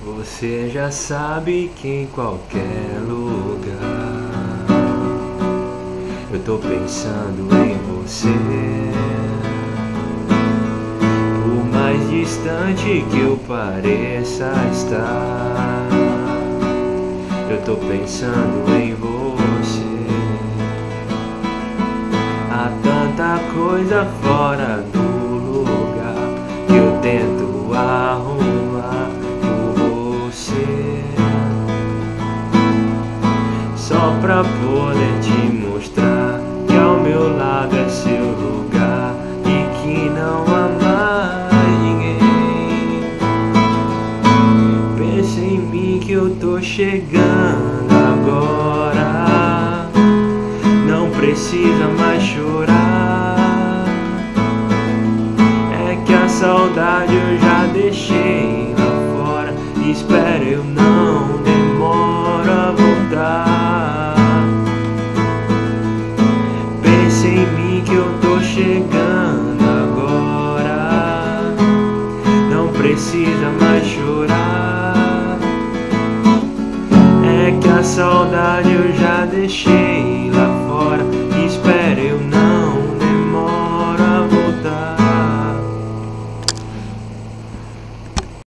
Você já sabe que em qualquer lugar eu tô pensando em você. Por mais distante que eu pareça estar, eu tô pensando em você. Há tanta coisa fora do lugar que eu tento arrumar por você, só pra poder te mostrar que ao meu lado é seu lugar e que não há mais ninguém. Pensa em mim que eu tô chegando agora, não precisa mais chorar. É que a saudade eu já deixei lá fora, espero eu não demoro a voltar. Pensa em mim que eu tô chegando agora, não precisa mais chorar. É que a saudade